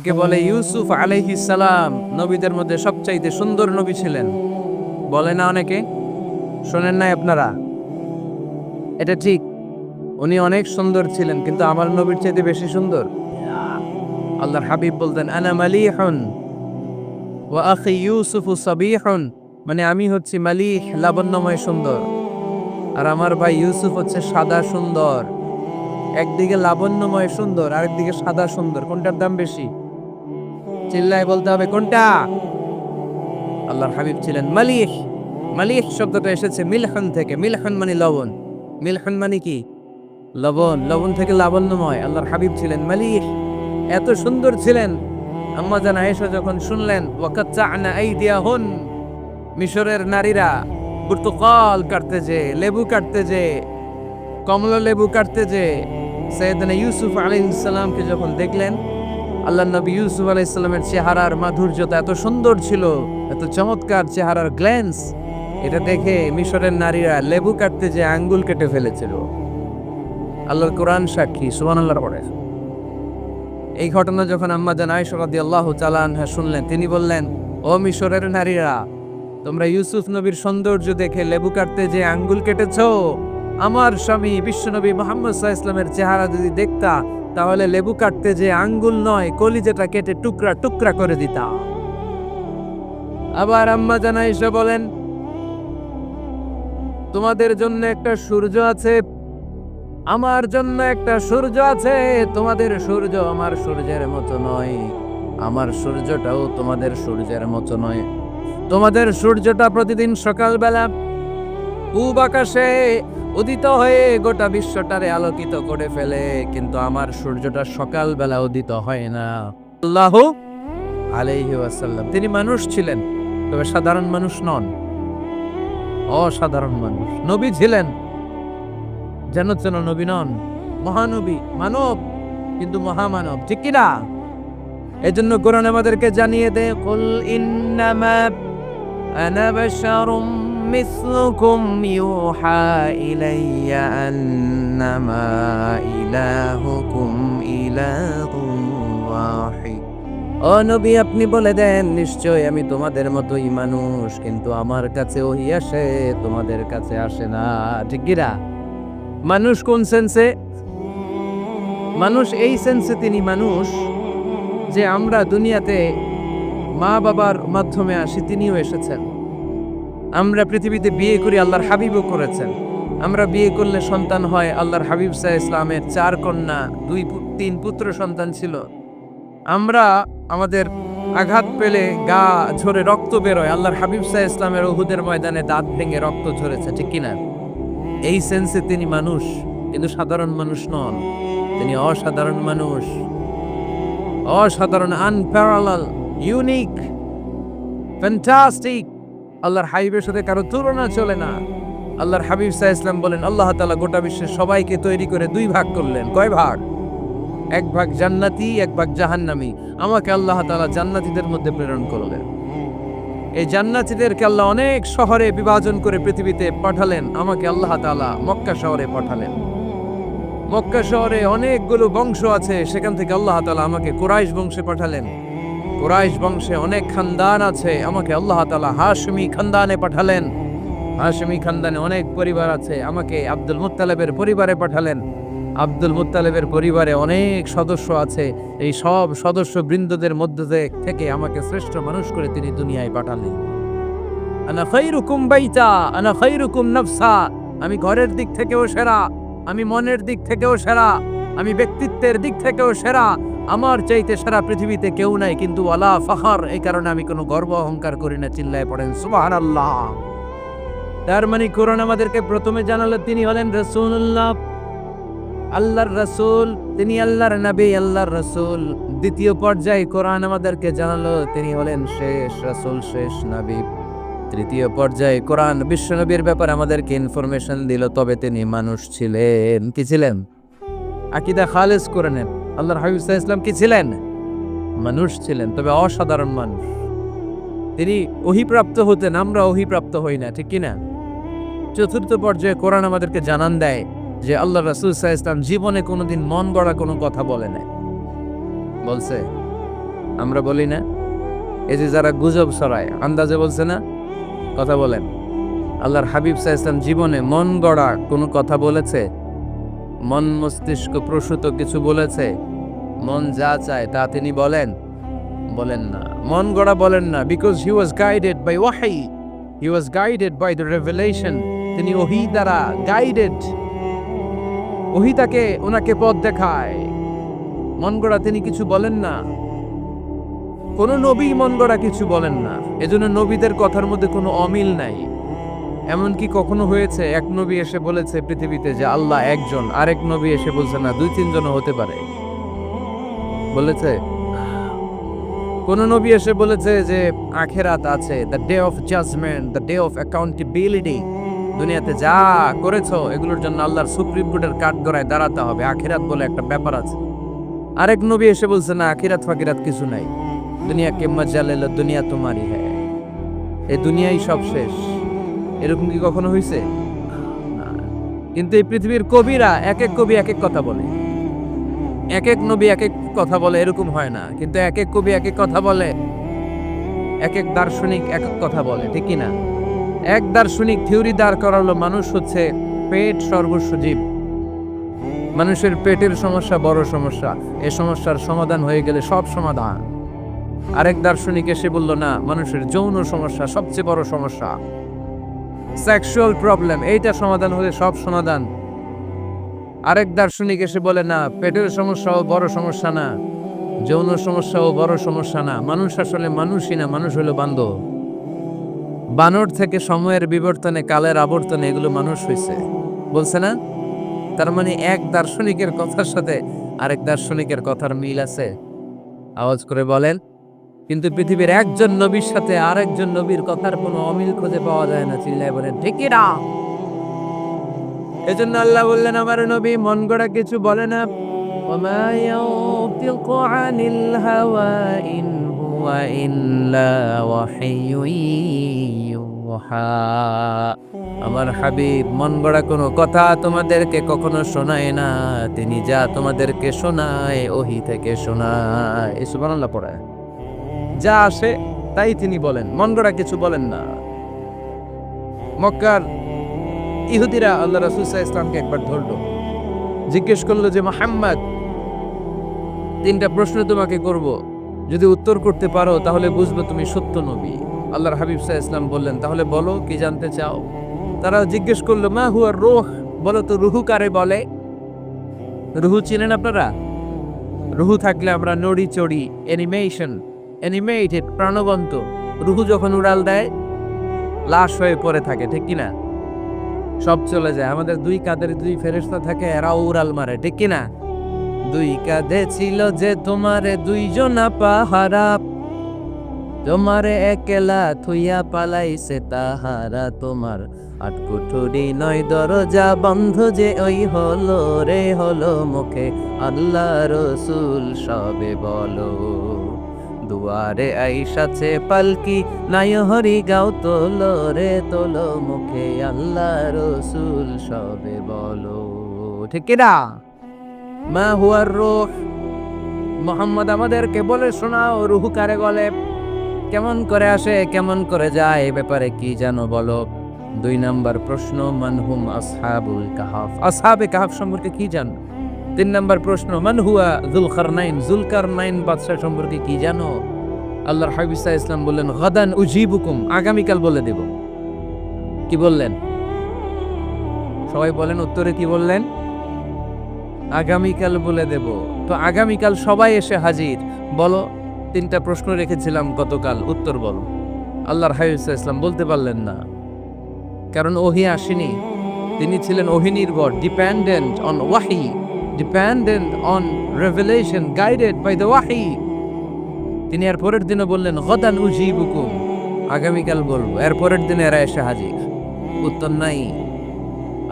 অনেকে বলে ইউসুফ আলাইহিস সালাম নবীদের মধ্যে সবচাইতে সুন্দর নবী ছিলেন, বলে না অনেকে? শোনেন নাই আপনারা? এটা ঠিক, উনি অনেক সুন্দর ছিলেন, কিন্তু আমার নবীর চাইতে বেশি সুন্দর। আল্লাহর হাবিব বলতেন আনা মালিহুন ওয়া আখি ইউসুফু সাবিহুন, মানে আমি হচ্ছি মালিহ, লাবণ্যময় সুন্দর, আর আমার ভাই ইউসুফ হচ্ছে সাদা সুন্দর। একদিকে লাবণ্যময় সুন্দর, আরেকদিকে সাদা সুন্দর, কোনটার দাম বেশি? চিল্লায় বলতে হবে কোনটা? আল্লাহর হাবিব ছিলেন মালিহ। মালিহ শব্দটা এসেছে মিলহন থেকে। মিলহন মানে লবণ। মিলহন মানে কি? লবণ। লবণ থেকে লাবণ্যময়। আল্লাহর হাবিব ছিলেন মালিহ, এত সুন্দর ছিলেন। আম্মা জান আয়েশা যখন শুনলেন ওয়াকাত্তা'না আইদিয়াহুন, মিশরের নারীরা পর্তুকাল কাটতে যে, লেবু কাটতে যে, কমলা লেবু কাটতে যে সাইয়েদনা ইউসুফ আলাইহিস সালামকে যখন দেখলেন, আল্লাহর নবী ইউসুফ আলাইহিস সালামের চেহারার মাধুর্যতা এত সুন্দর ছিল, এত চমৎকার চেহারার গ্ল্যান্স, এটা দেখে মিশরের নারীরা লেবু কাটতে যে আঙ্গুল কেটে ফেলেছিল। আল্লাহর কোরআন সাক্ষী, সুবহানাল্লাহ পড়ে। এই ঘটনা যখন আম্মা জান আয়েশা রাদিয়াল্লাহু তাআলা আনহা শুনলেন, তিনি বললেন, ও মিশরের নারীরা, তোমরা ইউসুফ নবীর সৌন্দর্য দেখে লেবু কাটতে যে আঙ্গুল কেটেছো, আমার স্বামী বিশ্বনবী মুহাম্মদ সাল্লাল্লাহু আলাইহি ওয়াসাল্লামের চেহারা যদি দেখতা, তাহলে লেবু কাটতে যে আঙ্গুল নয়, কলিজাটা কেটে টুকরা টুকরা করে দিতা। আবার আম্মা জান আয়েশা বলেন, তোমাদের জন্য একটা সূর্য আছে, আমার জন্য একটা সূর্য আছে, তোমাদের সূর্য আমার সূর্যের মতো নয়, আমার সূর্যটাও তোমাদের সূর্যের মতো নয়। তোমাদের সূর্যটা প্রতিদিন সকালবেলা পূব আকাশে উদিত হয়ে গোটা বিশ্বটারে আলোকিত করে ফেলে, কিন্তু আমার সূর্যটা সকালবেলা উদিত হয় না। আল্লাহু আলাইহি ওয়াসাল্লাম তিনি মানুষ ছিলেন, তবে সাধারণ মানুষ নন, অসাধারণ মানুষ। নবী ছিলেন, যেন যেন নবী নন, মহানবী, মানব কিন্তু মহামানব, ঠিক কিনা? এজন্য কোরআন আমাদেরকে জানিয়ে দেয়, কুল ইন্নামা আনা বাশারুম মিসলুকুম ইউহা ইলাইয়া আন্নামা ইলাহুকুম ইলাহুন ওয়াহিদ। ও নবী, আপনি বলে দেন, নিশ্চয় আমি তোমাদের মতোই মানুষ, কিন্তু আমার কাছে ওহী আসে, তোমাদের কাছে আসে না, ঠিক কিনা? মানুষ কোন সেন্সে? মানুষ এই সেন্সে তিনি মানুষ যে আমরা দুনিয়াতে মা বাবার মাধ্যমে আসি, তিনিও এসেছেন। আমরা পৃথিবীতে বিয়ে করি, আল্লাহর হাবিবও করেছেন। আমরা বিয়ে করলে সন্তান হয়, আল্লাহর হাবিব সাল্লাল্লাহু আলাইহি ইসলামের 4 কন্যা, 3 পুত্র সন্তান ছিল। আমরা আমাদের আঘাত পেলে গা ঝরে রক্ত বেরোয়, আল্লাহর হাবিব সাল্লাল্লাহু আলাইহি ইসলামের উহুদের ময়দানে দাঁত ভেঙে রক্ত ঝরেছে, ঠিক কিনা? এই সেন্সে তিনি মানুষ, কিন্তু সাধারণ মানুষ নন, তিনি অসাধারণ মানুষ, অসাধারণ, আনপ্যারালাল, ইউনিক, ফ্যান্টাস্টিক। আল্লাহর হাবিবের সাথে কারো তুলনা চলে না। আল্লাহর হাবিব সাল্লাল্লাহু আলাইহি ওয়াসাল্লাম বলেন, আল্লাহ তাআলা গোটা বিশ্বের সবাইকে তৈরি করে 2 ভাগ করলেন। কয় ভাগ? 1 ভাগ জান্নাতি, 1 ভাগ জাহান্নামী। আমাকে আল্লাহ তাআলা জান্নাতীদের মধ্যে প্রেরণ করলেন। এই জান্নাতীদেরকে আল্লাহ অনেক শহরে বিভাজন করে পৃথিবীতে পাঠালেন, আমাকে আল্লাহ তাআলা মক্কা শহরে পাঠালেন। মক্কা শহরে অনেকগুলো বংশ আছে, সেখান থেকে আল্লাহ তাআলা আমাকে কুরাইশ বংশে পাঠালেন। কুরাইশ বংশে অনেক খানদান আছে, আমাকে আল্লাহ তাআলা হাশমি খানদানে পাঠালেন। হাশমি খানদানে অনেক পরিবার আছে, আমাকে আব্দুল মুত্তালিবের পরিবারে পাঠালেন। আব্দুল মুত্তালিবের পরিবারে অনেক সদস্য আছে, এই সব সদস্য বৃন্দদের মধ্যে থেকে আমাকে শ্রেষ্ঠ মানুষ করে তিনি দুনিয়ায় পাঠালেন। আনা খায়রুকুম বাইতা আনা খায়রুকুম নাফসা, আমি ঘরের দিক থেকেও সেরা, আমি মনের দিক থেকেও সেরা, আমি ব্যক্তিত্বের দিক থেকেও সেরা, আমার চাইতে সারা পৃথিবীতে কেউ নাই, কিন্তু ওয়ালা ফাখর, এই কারণে আমি কোনো গর্ব অহংকার করি না। চিল্লায় পড়েন সুবহানাল্লাহ। তার মানে কোরআন আমাদেরকে প্রথমে জানালো তিনি হলেন রাসূলুল্লাহ, আল্লাহর রাসূল, তিনি আল্লাহর নবী, আল্লাহর রাসূল। দ্বিতীয় পর্যায়ে কোরআন আমাদেরকে জানালো তিনি হলেন শেষ রাসূল, শেষ নবী। তৃতীয় পর্যায়ে কোরআন বিশ্বনবীর ব্যাপারে আমাদেরকে ইনফরমেশন দিল, তবে তিনি মানুষ ছিলেন। কি ছিলেন? আকীদা খালেস করে নেন, আল্লাহর হাবিব সাল্লাল্লাহু আলাইহি ওয়াসাল্লাম কি ছিলেন? মানুষ ছিলেন, তবে অসাধারণ মানুষ। তিনি ওহীপ্রাপ্ত হতেন, আমরা ওহীপ্রাপ্ত হই না, ঠিক কিনা? চতুর্থ পর্যায়ে কোরআন আমাদেরকে জানান দেয় যে আল্লাহ রাসূল সাল্লাল্লাহু আলাইহি ওয়াসাল্লাম জীবনে কোনোদিন মন গড়া কোনো কথা বলে নাই। বলছে? আমরা বলি না? এই যে যারা গুজব ছড়ায়, আন্দাজে বলছে না, কথা বলেন। আল্লাহর হাবিব সাল্লাল্লাহু আলাইহি ওয়াসাল্লাম জীবনে মন গড়া কোনো কথা বলেছে? মন মস্তিষ্ক প্রসূত কিছু বলেছে? মন যা চায় তা তিনি বলেন? বলেন না। মন গড়া বলেন না, because he was guided by ওয়াহি, he was guided by the revelation. তিনি ওহী দ্বারা গাইডেড, ওহী তাকে ওনাকে পথ দেখায়। মন গড়া তিনি কিছু বলেন না, কোন নবী মন গড়া কিছু বলেন না। এজন্য নবীদের কথার মধ্যে কোনো অমিল নাই। এমনকি কখনো হয়েছে এক নবী এসে বলেছে পৃথিবীতে যে আল্লাহ একজন, আরেক নবী এসে বলছে না 2-3 হতে পারে? বলেছে? কোন নবী এসে বলেছে যে আখিরাত আছে, the day of judgement, the day of accountability, দুনিয়াতে যা করেছো এগুলোর জন্য আল্লাহর সুপ্রিম কোর্টের কাঠগড়ায় দাঁড়াতে হবে, আখিরাত বলে একটা ব্যাপার আছে? আরেক নবী এসে বলছে না আখিরাত ফাকিরাত কিছু নাই, দুনিয়াকে মজা লেলো, দুনিয়া তোমারই হ্যাঁ, এই দুনিয়াই সব শেষ। এরকম কি কখনো হয়েছে? না। কিন্তু এই পৃথিবীর কবিরা এক এক কবি এক এক কথা বলে, এক এক নবী এক এক কথা বলে, এরকম হয় না। কিন্তু এক এক কবি এক এক কথা বলে, এক এক দার্শনিক এক এক কথা বলে, ঠিক কি না? এক দার্শনিক থিওরি দাঁড় করালো মানুষ হচ্ছে পেট সর্বস্ব জীব, মানুষের পেটের সমস্যা বড় সমস্যা, এই সমস্যার সমাধান হয়ে গেলে সব সমাধান। আরেক দার্শনিক এসে বলল না, মানুষের যৌন সমস্যা সবচেয়ে বড় সমস্যা, সেক্সুয়াল প্রবলেম, এইটা সমাধান হলে সব সমাধান। আরেক দার্শনিক এসে বলে না, পেটের সমস্যাও বড় সমস্যা না, যৌন সমস্যাও বড় সমস্যা না, মানুষ আসলে মানুষই না, মানুষ হলো বান্দর। বানর থেকে সময়ের বিবর্তনে, কালের আবর্তনে এগুলো মানুষ হয়েছে, বলছে না? তার মানে এক দার্শনিকের কথার সাথে আরেক দার্শনিকের কথার মিল আছে? আওয়াজ করে বলেন। কিন্তু পৃথিবীর একজন নবীর সাথে আরেকজন নবীর কথার কোনো অমিল খুঁজে পাওয়া যায় না। চিল্লায় বলেন ঠিক না? এজন্য আল্লাহ বললেন আমার নবী মন গড়া কিছু বলে না। ওমা ইয়ানতিকু আনিল হাওয়া ইন হুয়া ইল্লা ওয়াহিয়ুন ইউহা। আমার হাবিব মন গড়া কোনো কথা তোমাদেরকে কখনো শোনায় না, তিনি যা তোমাদেরকে শোনায় ওহী থেকে শোনায়। সুবহানাল্লাহ পড়ায়, যা আসে তাই তিনি বলেন, মন গড়া কিছু বলেন না। মক্কার ইহুদিরা আল্লাহ রাসূল সাল্লাল্লাহু আলাইহি ওয়াসাল্লামকে একবার ধরলো, জিজ্ঞেস করলো যে মুহাম্মদ, 3টা প্রশ্ন তোমাকে করব, যদি উত্তর করতে পারো তাহলে বুঝবো তুমি সত্য নবী। আল্লাহর হাবিব সাল্লাল্লাহু আলাইহি ওয়াসাল্লাম বললেন, তাহলে বলো কি জানতে চাও? তারা জিজ্ঞেস করলো মা হুয়া রূহ, বলো তো রুহু কারে বলে? রুহু চিনেন আপনারা? রুহু থাকলে আমরা নড়ি চড়ি, অ্যানিমেশন, অ্যানিমেটেড, প্রাণবন্ত। রুহু যখন উড়াল দেয় লাশ হয়ে পড়ে থাকে, ঠিক কিনা? সব চলে যায়। আমাদের 2 কাঁধের 2 ফেরেশতা থাকে, এরাও উড়াল মারে, ঠিক কিনা? 2 কাঁধে ছিল যে তোমারে 2 জনা পাহারা, তোমারে একলা থুইয়া পালাইছে তাহারা, তোমার 8 কুঠুরি 9 দরজা বন্ধ যে ওই হলো রে হলো, মুখে আল্লাহ রসুল সবে বলো, দুয়ারে আইসাছে পালকি নাই হরি গাও তোলো রে তোলো, মুখে আল্লাহ রসুল সবে বলো, ঠিক না? মা হুয়ার রূহ, মুহাম্মদ আমাদেরকে বলে শোনাও রুহু কারে বলে, কেমন করে আসে, কেমন করে যায়, এ ব্যাপারে কি জানো বলো। 2 নাম্বার প্রশ্ন মানহুম আসহাবুল কাহাফ, আসহাবে কাহাফ সম্পর্কে কি জানো? 3 নাম্বার প্রশ্ন মান হুয়া যুলকারনাইন, যুলকারনাইন বাদশা সম্পর্কে কি জানো? আল্লাহর হাবিব সাল্লাল্লাহু আলাইহি ওয়াসাল্লাম বললেন গাদান উজিবুকুম, আগামীকাল বলে দেব। কি বললেন? সবাই বলেন উত্তরে কি বললেন? আগামীকাল বলে দেব। তো আগামীকাল সবাই এসে হাজির, বলো 3টা প্রশ্ন রেখেছিলাম গতকাল, উত্তর বলো। আল্লাহর হাবিব সাল্লাল্লাহু আলাইহি ওয়াসাল্লাম বলতে পারলেন না, কারণ ওহী আসেনি। তিনি ছিলেন ওহী নির্ভর, dependent on wahi, dependent on revelation, guided by the wahi. তিনি এর পরের দিনে বললেন গাদান উজিবুকুম, আগামীকাল বলবো। এর পরের দিনে এরা এসে হাজির, উত্তর নাই।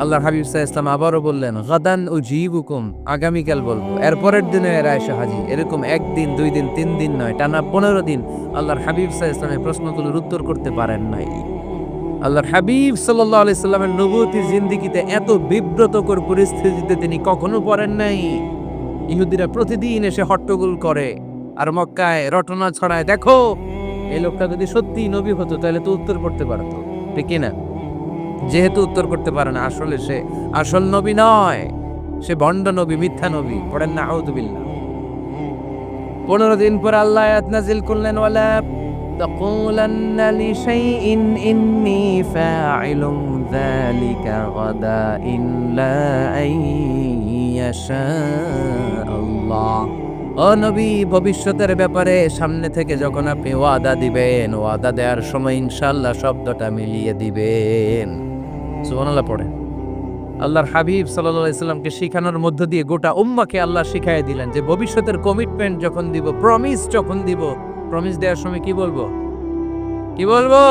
আল্লাহর হাবিব সাল্লাল্লাহু আলাইহি ওয়াসাল্লাম আবারও বললেন গাদান উজিবুকুম, আগামীকাল বলবো। এর পরের দিনে এরা এসে হাজির। এরকম 1 দিন 2 দিন 3 দিন নয়, টানা 15 দিন আল্লাহর হাবিব সাল্লাল্লাহু আলাইহি ওয়াসাল্লামের প্রশ্নগুলোর উত্তর করতে পারেন নাই। আল্লাহর হাবিব সাল্লাল্লাহু আলাইহি সাল্লামের নবুয়তি জিন্দেগিতে এত বিব্রতকর পরিস্থিতিতে তিনি কখনো পড়েন নাই। ইহুদিরা প্রতিদিন এসে হট্টগোল করে, আর মক্কায় রটনা ছড়ায়, দেখো এই লোকটা যদি সত্যি নবী হতো তাহলে তো উত্তর করতে পারতো, ঠিক কি না? যেহেতু উত্তর করতে পারে না, আসলে সে আসল নবী নয়, সে ভণ্ড নবী, মিথ্যা নবী। পড়েন না আউযুবিল্লাহ। 15 দিন পর আল্লাহ আয়াত নাযিল করলেন, ওয়ালা তাকুলান্না লিশাইইন ইন্নী ফাইলুম যালিকা গাদা ইল্লা আইয়াশা আল্লাহ। ও নবী, ভবিষ্যতের ব্যাপারে সামনে থেকে যখন আপনি ওয়াদা দিবেন, ওয়াদা দেওয়ার সময় ইনশাআল্লাহ শব্দটা মিলিয়ে দিবেন। সুবহানাল্লাহ পড়ে। আল্লাহর হাবিব সাল্লাল্লাহু আলাইহি সাল্লামকে শিখানোর মধ্য দিয়ে গোটা উম্মাহকে আল্লাহ শিখাই দিলেন যে ভবিষ্যতের কমিটমেন্ট যখন দিব, প্রমিস যখন দিব, প্রমিস দেওয়ার সময় কি বলবো? কি বলবো?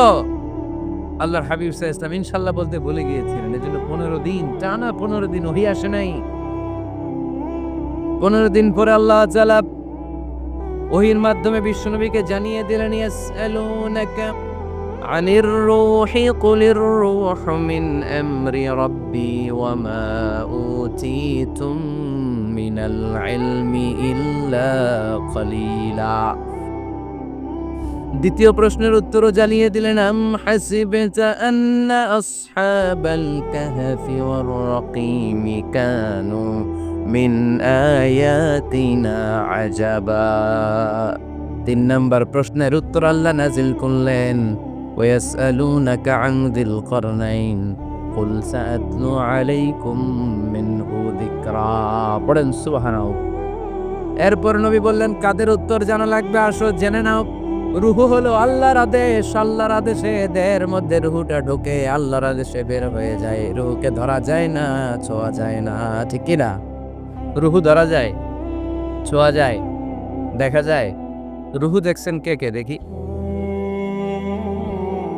আল্লাহর হাবিব সাল্লাল্লাহু আলাইহি সাল্লাম ইনশাআল্লাহ বলতে ভুলে গিয়েছিলেন। এজন্য 15 দিন টানা 15 দিন ওহী আসে নাই। 15 দিন পরে আল্লাহ তাআলা ওহীর মাধ্যমে বিশ্বনবীকে জানিয়ে দিলেন, ইয়াসআলুনাকা আনির রূহি কুলির রূহু মিন আমরি রাব্বি ওয়া মা উতীতুম মিনাল ইলমি ইল্লা কলিলা। দ্বিতীয় প্রশ্নের উত্তরও জানিয়ে দিলেন, আম হাসিবতা আন্না আসহাবাল কাহফি ওয়ার রাকিমি কানু মিন আয়াতিনা আজাবা। 3 নম্বর প্রশ্নের উত্তর আল্লাহ নাজিল করলেন, ওয়াসআলুনাকা আন যিল করনাইন কুল সাআতলু আলাইকুম মিনহু যিকরা। পড়েন সুবহানাল্লাহ। এরপর নবী বললেন, কাদের উত্তর জানা লাগবে, আসো জেনে নাও। রুহু হলো আল্লাহর আদেশ, আল্লাহর আদেশে দেহের মধ্যে রুহুটা ঢোকে, আল্লাহর আদেশে বের হয়ে যায়। রুহুকে ধরা যায় না, ছোঁয়া যায় না, ঠিক কি না? রুহু ধরা যায়, ছোঁয়া যায়, দেখা যায়। রুহু দেখছেন কে কে? দেখি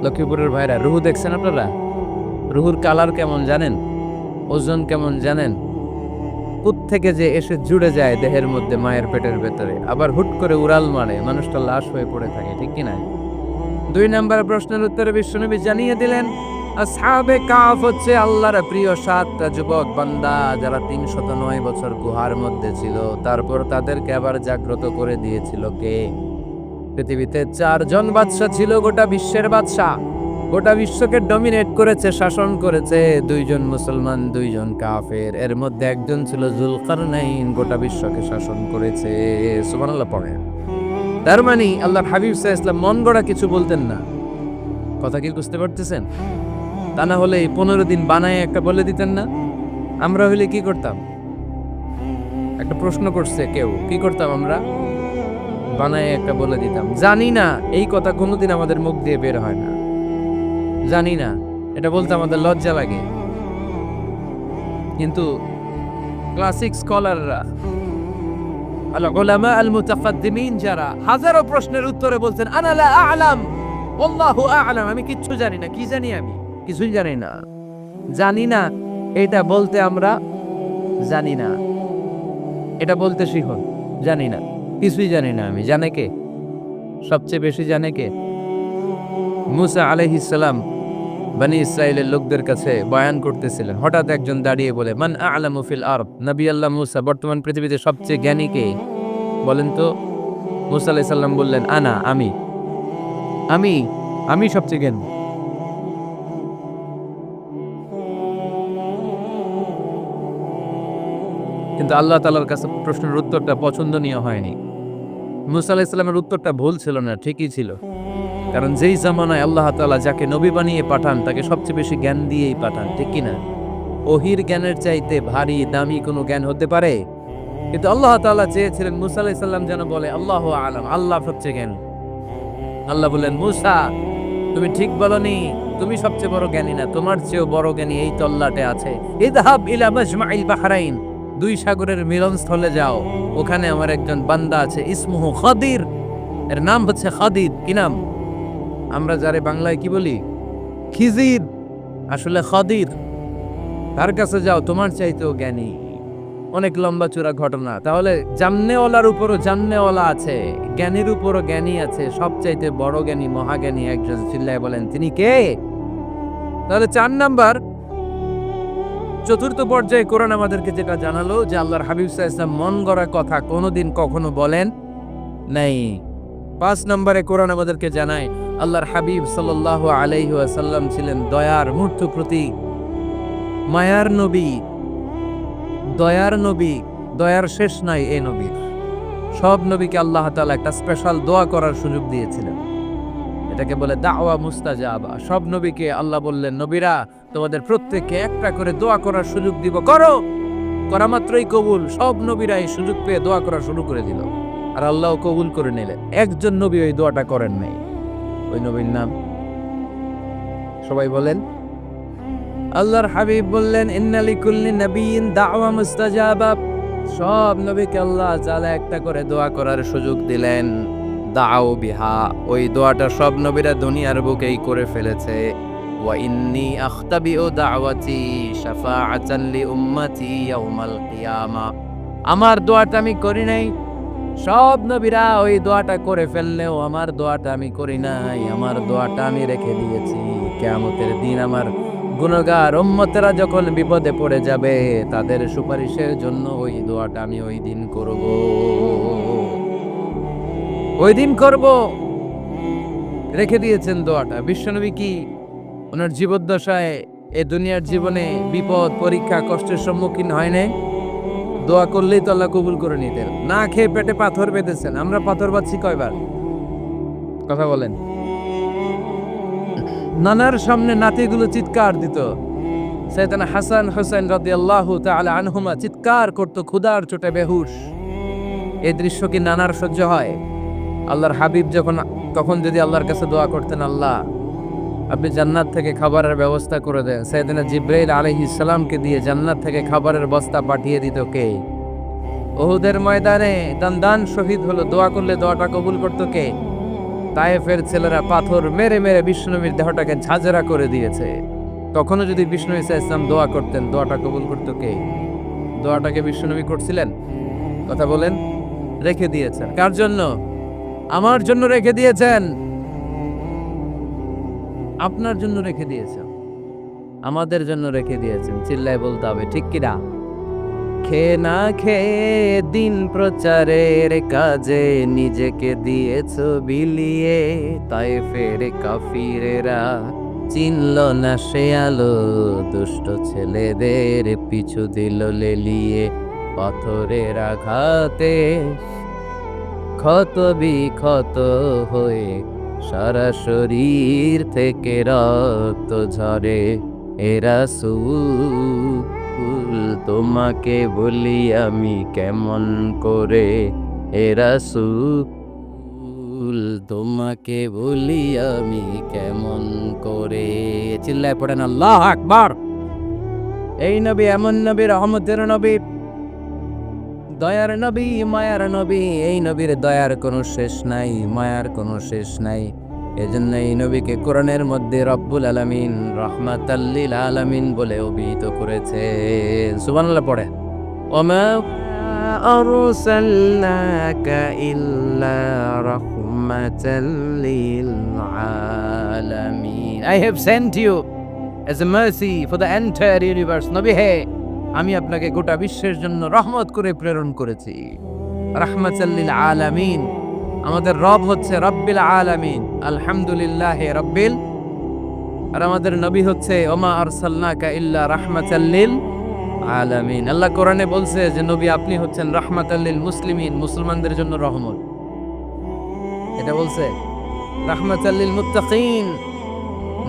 লক্ষ্মীপুরের ভাইরা, রুহু দেখছেন আপনারা? রুহুর কালার কেমন জানেন? ওজন কেমন জানেন? থেকে যে এসে জুড়ে যায় দেহের মধ্যে, মায়ের পেটের ভেতরে, আবার হুট করে উড়াল মারে, মানুষটা লাশ হয়ে পড়ে থাকে, ঠিক কি না? 2 নম্বর প্রশ্নের উত্তরে বিশ্বনবী জানিয়ে দিলেন, আসহাবে কাফ হচ্ছে আল্লাহর প্রিয় 7টা যুবক বান্দা, যারা 309 বছর গুহার মধ্যে ছিল। তারপর তাদেরকে আবার জাগ্রত করে দিয়েছিল কে? পৃথিবীতে 4 জন বাদশা ছিল, গোটা বিশ্বের বাদশা, গোটা বিশ্বকে ডমিনেট করেছে, শাসন করেছে। 2 জন মুসলমান, 2 জন কাফের। এর মধ্যে একজন ছিল যুলকারনাইন, গোটা বিশ্বকে শাসন করেছে। সুবহানাল্লাহ পড়ে। তার মানে আল্লাহর হাবিব সাল্লাল্লাহু আলাইহি ওয়াসাল্লাম মন গড়া কিছু বলতেন না। কথা কি বুঝতে পারতেছেন? তা না হলে এই 15 দিন বানায় একটা বলে দিতেন না? আমরা হলে কি করতাম? একটা প্রশ্ন করছে কেউ, কি করতাম আমরা? বানায় একটা বলে দিতাম। জানি না, এই কথা কোনোদিন আমাদের মুখ দিয়ে বের হয় না। জানি না, এটা বলতে আমাদের লজ্জা লাগে। কিন্তু ক্লাসিক স্কলাররা, আল উলামা আল মুতাকাদ্দিমিন, যারা হাজারো প্রশ্নের উত্তরে বলছেন, আনা লা আ'লাম আল্লাহু আ'লাম, আমি কিচ্ছু জানি না। কি জানি? আমি কিছুই জানি না। জানি না এটা বলতে আমরা জানি না, এটা বলতে শিখুন। জানি না, কিছুই জানি না আমি। জানে কে? সবচেয়ে বেশি জানে কে? মুসা আলাইহিস সালাম বনি ইসরাইলের লোকদের কাছে বয়ান করতেছিলেন। হঠাৎ একজন দাঁড়িয়ে বলে, মান আ'লামু ফিল আরদ। নবী আল্লাহ মুসা, বর্তমান পৃথিবীতে সবচেয়ে জ্ঞানী কে বলেন তো? মুসা আলাইহিস সালাম বললেন, আনা, আমি আমি আমি সবচেয়ে জ্ঞানী। কিন্তু আল্লাহ তাআলার কাছে প্রশ্নের উত্তরটা পছন্দনীয় হয়নি। মুসা আলাইহিস সালামের উত্তরটা ভুল ছিল না, ঠিকই ছিল। কারণ যেই জামানায় আল্লাহ তাআলা যাকে নবী বানিয়ে পাঠান, তাকে সবচেয়ে বেশি জ্ঞান দিয়েই পাঠান, ঠিক কিনা? ওহির জ্ঞানের চাইতে ভারী দামি কোনো জ্ঞান হতে পারে? কিন্তু আল্লাহ তাআলা চেয়েছিলেন মুসা আলাইহিস সালাম যেন বলে, আল্লাহু আ'লাম, আল্লাহ সবচেয়ে জ্ঞানী। আল্লাহ বললেন, মুসা তুমি ঠিক বলনি, তুমি সবচেয়ে বড় জ্ঞানী না, তোমার চেয়েও বড় জ্ঞানী এই তল্লাটে আছে। ইযহাব ইলা মাজমাইল বাহরাইন, 2 সাগরের মিলনস্থলে যাও, ওখানে আমার একজন বান্দা আছে, ইসমুহু খাদির, এর নাম হচ্ছে খাদির। কি নাম? আমরা যারে বাংলায় কি বলি? খিজির, আসলে খাদির। তার কাছে যাও, তোমার চাইতেও জ্ঞানী। অনেক লম্বা চূড়া ঘটনা। তাহলে জান্নেওয়ালার উপরও জান্নেওয়ালা আছে, জ্ঞানীর উপরও জ্ঞানী আছে। সবচাইতে বড় জ্ঞানী, মহাজ্ঞানী একজন, চিল্লায় বলেন তিনি কে? তাহলে 4 নাম্বার, চতুর্থ পর্যায়ে কোরআন আমাদেরকে যেটা জানালো যে আল্লাহর হাবিব সাল্লাল্লাহু আলাইহি ওয়াসাল্লাম মন গড়া কথা কোনোদিন কখনো বলেন নাই। 5 নম্বরে কোরআন আমাদেরকে জানায় আল্লাহর হাবিব সাল্লাল্লাহু আলাইহি ওয়াসাল্লাম ছিলেন দয়ার মূর্ত প্রতীক, মায়ার নবী, দয়ার নবী। দয়ার শেষ নাই এই নবীর। সব নবীকে আল্লাহ তাআলা একটা স্পেশাল দোয়া করার সুযোগ দিয়েছিলেন, এটাকে বলে দাওয়া মুস্তাজাবা। সব নবীকে আল্লাহ বললেন, নবীরা তোমাদের প্রত্যেককে একটা করে দোয়া করার সুযোগ দিব, করো। করা মাত্রই কবুল। সব নবীরা এই সুযোগ পেয়ে দোয়া করা শুরু করে দিল, আর আল্লাহ কবুল করে নিলেন। একজন নবী ওই দোয়াটা করেন নাই। ওই নবীর নাম সবাই বলেন। আল্লাহর হাবিব বললেন, ইন্না লিকুল্লি নাবিয়্যিন দাওয়া মুস্তাজাবা। সব নবীকে আল্লাহ তাআলা একটা করে দোয়া করার সুযোগ দিলেন। দাও বিহা, ওই দোয়াটা সব নবীরা দুনিয়ার বুকেই করে ফেলেছে। ওয়া ইন্নী আখতাবিউ দাওয়াতি শাফাআতান লি উম্মতি ইয়াউমাল কিয়ামা। আমার দোয়াটা আমি করি নাই, সব নবীরা ওই দোয়াটা করে ফেললেও আমার দোয়াটা আমি করি নাই। আমার দোয়াটা আমি রেখে দিয়েছি কিয়ামতের দিন আমার গুনাহগার উম্মতেরা যখন বিপদে পড়ে যাবে তাদের সুপারিশের জন্য ওই দোয়াটা আমি ওই দিন করব, ওই দিন করব। রেখে দিয়েছেন দোয়াটা। বিশ্বনবী কি ওনার জীবদ্দশায় এ দুনিয়ার জীবনে বিপদ পরীক্ষা কষ্টের সম্মুখীন হয় নাই? দোয়া করলেই তো আল্লাহ কবুল করে নিতেন। না খেয়ে পেটে পাথর বেঁধেছেন, আমরা পাথর বাঁধছি কয়বার? কথা বলেন। নানার সামনে নাতিগুলো চিৎকার দিত। সাইয়েদনা হাসান হোসেন রাদিয়াল্লাহু তাআলা আনহুমা চিৎকার করত ক্ষুধার চোটে বেহুশ। এই দৃশ্য কি নানার সহ্য হয়? আল্লাহর হাবিব তখন যদি আল্লাহর কাছে দোয়া করতেন, আল্লাহ আপনি জান্নাত থেকে খাবারের ব্যবস্থা করে দেন, সাইয়েদনা জিবরাইল আলাইহিস সালামকে দিয়ে জান্নাত থেকে খাবারের বস্তা পাঠিয়ে দিত কে? উহুদের ময়দানে দান শহীদ হলো, দোয়া করলে দোয়াটা কবুল করত কে? তায়েফের ছেলেরা পাথর মেরে মেরে বিষ্ণুনবীর দেহটাকে ঝাঁঝরা করে দিয়েছে। তখনও যদি বিষ্ণু ঈসা ইসলাম দোয়া করতেন, দোয়াটা কবুল করত কে? দোয়াটাকে বিষ্ণুনবী করছিলেন? কথা বলেন। রেখে দিয়েছেন কার জন্য? আমার জন্য রেখে দিয়েছেন, আপনার জন্য রেখে দিয়েছেন, আমাদের জন্য রেখে দিয়েছেন। চিল্লায় বলতে হবে ঠিক কিনা? খেয়ে না খেয়ে দিন প্রচারের কাজে নিজেকে দিয়েছ বিলিয়ে, তায়েফের কাফিরেরা চিনল না সে আলো, দুষ্ট ছেলেদের পিছু দিল লেলিয়ে। পাথরের আঘাতে ক্ষত বিক্ষত হয়ে সারা শরীর থেকে রক্ত ঝরে। এ রাসূল তোমাকে বলি আমি কেমন করে, এ রাসূল তোমাকে বলি আমি কেমন করে। চিল্লায় পড়েন আল্লাহু আকবার। এই নবী এমন নবী, রহমতের নবী, দয়ার নবী, মায়ার নবী। এই নবীর দয়ার কোনো শেষ নাই, মায়ার কোনো শেষ নাই। এজন্য এই নবীকে কোরআনের মধ্যে রব্বুল আলামিন রাহমাতাল লিল আলামিন বলে অভিহিত করেছে। সুবহানাল্লাহ পড়ে। ওমা আরসালনাকা ইল্লা রাহমাতাল লিল আলামিন। I have sent you as a mercy for the entire universe. নবী হে, আমি আপনাকে গোটা বিশ্বের জন্য রহমত করে প্রেরণ করেছি। রাহমাতাল লিল আলামিন। আমাদের রব হচ্ছে রব্বিল আলামিন, আলহামদুলিল্লাহ রব্বিল। আর আমাদের নবী হচ্ছে ওমা আরসালনাকা ইল্লা রাহমাতাল লিল আলামিন। আল্লাহ কোরআনে বলছে যে নবী আপনি হচ্ছেন রাহমাতাল লিল মুসলিমিন, মুসলমানদের জন্য রহমত। এটা বলছে রাহমাতাল লিল মুত্তাকিন।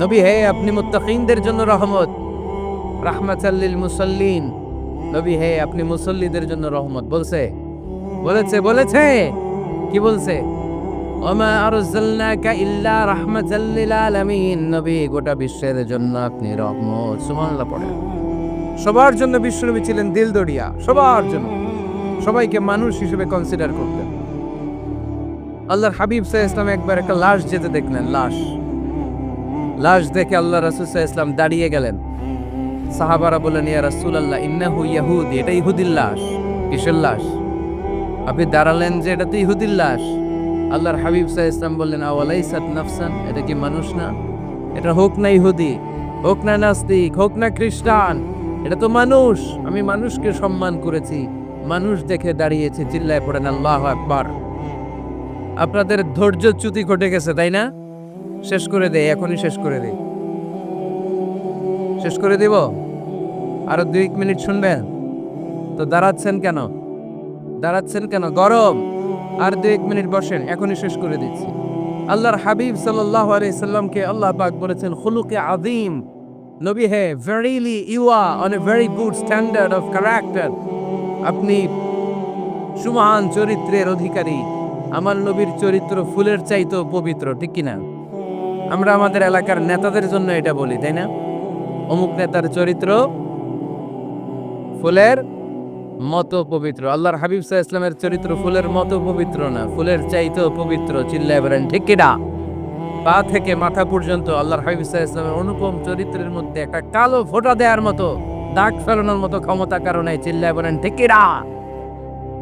নবী হে, আপনি মুত্তাকিনদের জন্য রহমত। রাহমাতাল লিল মুসাল্লিন। নবী হে, আপনি মুসল্লিদের জন্য রহমত। বলেছে কি বলছে? ওমা আরসালনাকা ইল্লা রাহমাতাল লিল আলামিন। নবী গোটা বিশ্বের জন্য আপনি রহমত। সুবহানাল্লাহ পড়ে। সবার জন্য বিশ্বনবী ছিলেন দিলদরিয়া, সবার জন্য, সবাইকে মানুষ হিসেবে কনসিডার করতেন। আল্লাহর হাবিব সাল্লাল্লাহু আলাইহি ওয়াসাল্লাম একবার একটা লাশ যেতে দেখলেন। লাশ দেখে আল্লাহ রাসূল সাল্লাল্লাহু আলাইহি ওয়াসাল্লাম দাঁড়িয়ে গেলেন। সাহাবারা বললেন, ইয়া রাসূলুল্লাহ ইন্নাহু ইয়াহুদি। এটা ইহুদির লাশ। কিসের লাশ? আপনি দাঁড়ালেন যে এটা তো ইহুদির লাশ। আল্লাহর হাবিব সাল্লাল্লাহু আলাইহি ওয়াসাল্লাম বললেন, আওয়ালাইসাত নাফসান। এটা কি মানুষ না? এটা হোক না ইহুদি, হোক না নাস্তিক, হোক না খ্রিস্টান, এটা তো মানুষ। আমি মানুষকে সম্মান করেছি, মানুষ দেখে দাঁড়িয়েছি। চিল্লায় পড়েন আল্লাহু আকবার। আপনাদের ধৈর্যচ্যুতি ঘটে গেছে, তাই না? শেষ করে দেই, এখনই শেষ করে দেই। শেষ করে দিব? আরো 2 মিনিট শুনবেন? তো দাঁড়াচ্ছেন কেন? দাঁড়াচ্ছেন কেন? গরম। আর 2 মিনিট বসেন, এখনই শেষ করে দিচ্ছি। আল্লাহর হাবিব সাল্লাল্লাহু আলাইহি সাল্লামকে আল্লাহ পাক বলেছেন খুলুকে আযীম। নবী হে, verily you are on a very good standard of character. আপনি সুমহান চরিত্রের অধিকারী। আমার নবীর চরিত্র ফুলের চাইতেও পবিত্র, ঠিক কিনা? আমরা আমাদের এলাকার নেতাদের জন্য এটা বলি, তাই না? অমুক নেতার চরিত্র ফুলের মতো পবিত্র। আল্লাহর হাবিব সাল্লাল্লাহু আলাইহি ইসলামের চরিত্র ফুলের মতো পবিত্র না, ফুলের চাইতেও পবিত্র। চিল্লায় বলেন ঠিক কিনা? পা থেকে মাথা পর্যন্ত আল্লাহর হাবিব সাল্লাল্লাহু আলাইহি ইসলামের অনুপম চরিত্রের মধ্যে একটা কালো ফোঁটা দেওয়ার মতো, দাগ ফেলানোর মতো ক্ষমতা কারণে। চিল্লায় বলেন ঠিক কিনা?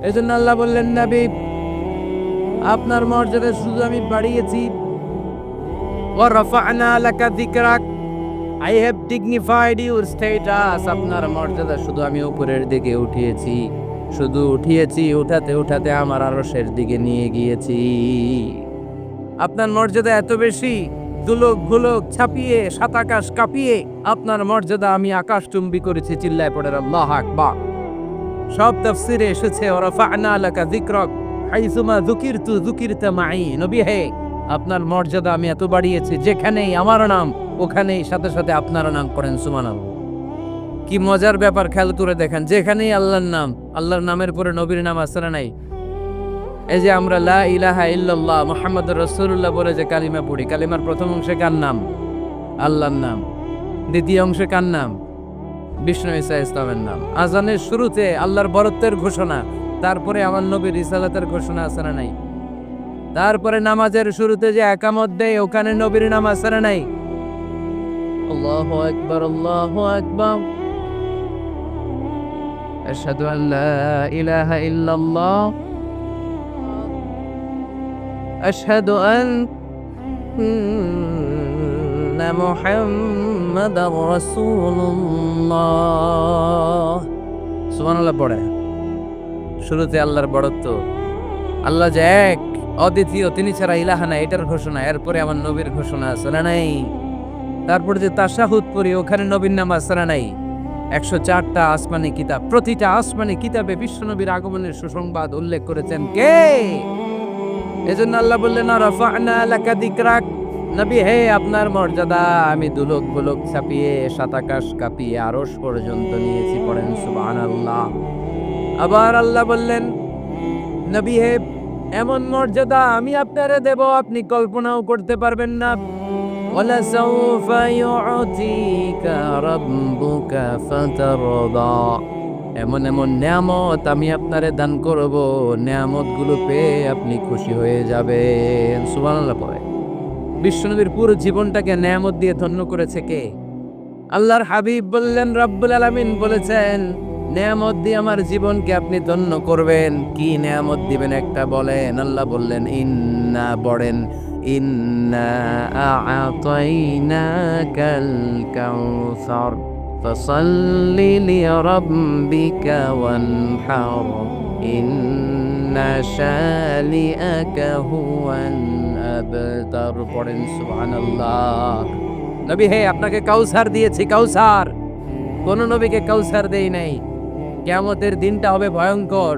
এজন্য আল্লাহ বললেন, নবী আপনার মর্যাদা শুধু আমি বাড়িয়েছি, ওয়া রাফা'না লাকা যিকরাক, I have dignified your status. আপনার মর্যাদা শুধু আমি উপরের দিকে উঠিয়েছি, শুধু উঠিয়েছি, উঠাতে উঠাতে আমার আরশের দিকে নিয়ে গিয়েছি। আপনার মর্যাদা এত বেশি, দুলক ভুলক ছাপিয়ে, সাত আকাশ কাঁপিয়ে আপনার মর্যাদা আমি আকাশচুম্বী করেছি। চিল্লায় পড়েন আল্লাহু আকবার। সব তাফসীরে এসেছে ওয়া রাফা'না লাকা যিকরাক হাইসুমা যুকিরতু যুকিরতা মাই। নবী হে, আপনার মর্যাদা আমি এত বাড়িয়েছি, যেখানেই আমার নাম ওখানেই সাথে সাথে আপনার নাম করেন। সুবহানাল্লাহ। কি মজার ব্যাপার, খেয়াল করে দেখেন, যেখানেই আল্লাহর নাম, আল্লাহর নামের পরে নবীর নাম আছে না নাই? এই যে আমরা লা ইলাহা ইল্লাল্লাহ মুহাম্মাদুর রাসূলুল্লাহ বলে যে কালিমা পড়ি, কালিমার প্রথম অংশে কার নাম? আল্লাহর নাম। দ্বিতীয় অংশে কার নাম? বিষ্ণু ঈসা ইসলামের নাম। আজানের শুরুতে আল্লাহর বরত্বের ঘোষণা, তারপরে আমার নবীর রিসালাতের ঘোষণা আছে না নাই? তারপরে নামাজের শুরুতে যে একামত দেয়, ওখানে নবীর নাম আছে না নাই? আল্লাহু আকবার, আল্লাহু আকবার। আশহাদু আল লা ইলাহা ইল্লাল্লাহ, আশহাদু আন্না মুহাম্মাদার রাসূলুল্লাহ। সুবহানাল্লাহ পড়ে। শুরুতে আল্লাহর বড়ত্ব, আল্লাহ যে এক, অদ্বিতীয়, তিনি ছাড়া ইলাহা নাই, এটার ঘোষণা। এরপরে আমার নবীর ঘোষণা আছে না নাই? তারপর যে তাশাহুদ পড়ি, ওখানে নবীর নাম আছে না নাই? 104টা আসমানি কিতাব, প্রতিটা আসমানি কিতাবে বিশ্বনবীর আগমনের সুসংবাদ উল্লেখ করেছেন কে? এজন্য আল্লাহ বললেন রাফা'না লাকা যিকরাক। নবী হে, আপনার মর্যাদা আমি দুলক বুলক ছাপিয়ে, সাত আকাশ কাঁপিয়ে আরশ পর্যন্ত নিয়েছি। পড়েন সুবহানাল্লাহ। আবার আল্লাহ বললেন, নবী হে, এমন মর্যাদা আমি আপনারে দেব আপনি কল্পনাও করতে পারবেন না। ওয়ালাসাউফা ইউ'তিকা রাব্বুকা ফাতারদা। এমন এমন নিয়ামত আমি আপনারে দান করব, নিয়ামতগুলো পেয়ে আপনি খুশি হয়ে যাবেন। সুবহানাল্লাহ পড়ে। বিশ্বনবীর পুরো জীবনটাকে নিয়ামত দিয়ে ধন্য করেছে কে? আল্লাহর হাবিব বললেন, রব্বুল আলামিন বলেছেন, নিয়ামত দিয়ে আমার জীবনকে আপনি ধন্য করবেন। কি নিয়ামত দিবেন একটা বলেন? আল্লাহ বললেন, ইন্না, পড়েন, ইন্না আ'তাইনাকাল কাউসার ফাসাল্লি লিরাব্বিকা ওয়ানহার ইন্না শানিআকা হুয়াল আবতার। পড়েন সুবহানাল্লাহ। নবী হে, আপনাকে কাউসার দিয়েছি, কাউসার। কোন নবীকে কাউসার দেই নাই। কিয়ামতের দিনটা হবে ভয়ঙ্কর।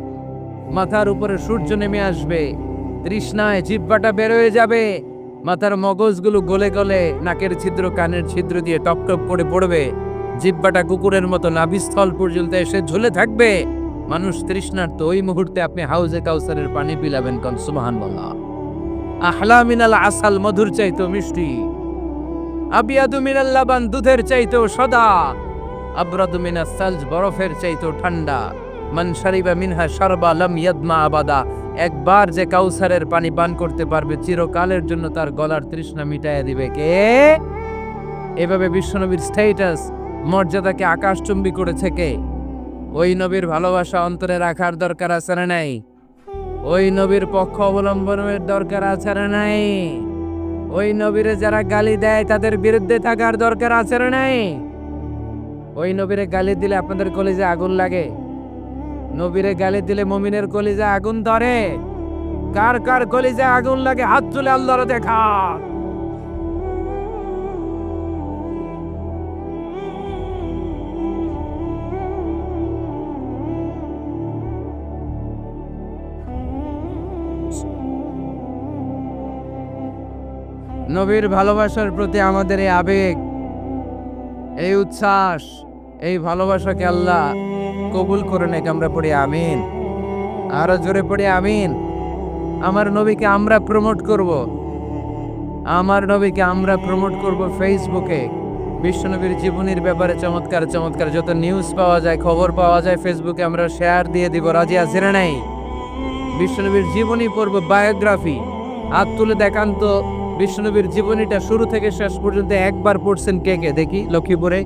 মাথার উপরে সূর্য নেমে আসবে, তৃষ্ণায় জিহ্বাটা বের হয়ে যাবে, মাথার মগজগুলো গলে গলে নাকের ছিদ্র কানের ছিদ্র দিয়ে টপ টপ করে পড়বে, জিহ্বাটা কুকুরের মতো নাভিস্থল পর্যন্ত এসে ঝুলে থাকবে। মানুষ তৃষ্ণার্ত। ওই মুহূর্তে আপনি হাউজে কাউসারের পানি পিলাবেন। কোন সুবহানাল্লাহ। আহলা মিনাল আসাল, মধুর চাইতেও মিষ্টি। আবিয়াদু মিনাল লাবান, দুধের চাইতেও সাদা। আবরাদু মিনাস সালজ, বরফের চাইতেও ঠান্ডা। মান শারিবা মিনহা শারবা লাম ইয়াদমা আবাদা। একবার যে কাউসারের পানি পান করতে পারবে, চিরকালের জন্য তার গলার তৃষ্ণা মিটাইয়া দিবে কে? এভাবে বিশ্বনবীর স্ট্যাটাস, মর্যাদাকে আকাশচুম্বী করেছে কে? ওই নবীর ভালোবাসা অন্তরে রাখার দরকার আছে না নাই? ওই নবীর পক্ষ অবলম্বনের দরকার আছে না নাই? ওই নবীরে যারা গালি দেয় তাদের বিরুদ্ধে থাকার দরকার আছে না নাই? ওই নবীরে গালি দিলে আপনাদের কলিজা আগুন লাগে? নবীরে গালি দিলে মুমিনের কলিজা আগুন ধরে? কার কার কলিজায় আগুন লাগে হাত তুলে আল্লাহর দেখা। নবীর ভালোবাসার প্রতি আমাদের এই আবেগ, এই উচ্ছ্বাস, এই ভালোবাসাকে আল্লাহ কবুল করে নেক। আমরা পড়ি আমিন। আরো জোরে পড়ি আমিন। আমার নবীকে আমরা প্রমোট করব, আমার নবীকে আমরা প্রমোট করব ফেসবুকে। বিশ্বনবীর জীবনীর ব্যাপারে চমৎকার চমৎকার যত নিউজ পাওয়া যায়, খবর পাওয়া যায়, ফেসবুকে আমরা শেয়ার দিয়ে দিব। রাজি আছি না নাই? বিশ্বনবীর জীবনী পড়ব, বায়োগ্রাফি। হাত তুলে দেখান তো বিশ্বনবীর জীবনীটা শুরু থেকে শেষ পর্যন্ত একবার পড়ছেন কে কে, দেখি লক্ষ্মীপুরে।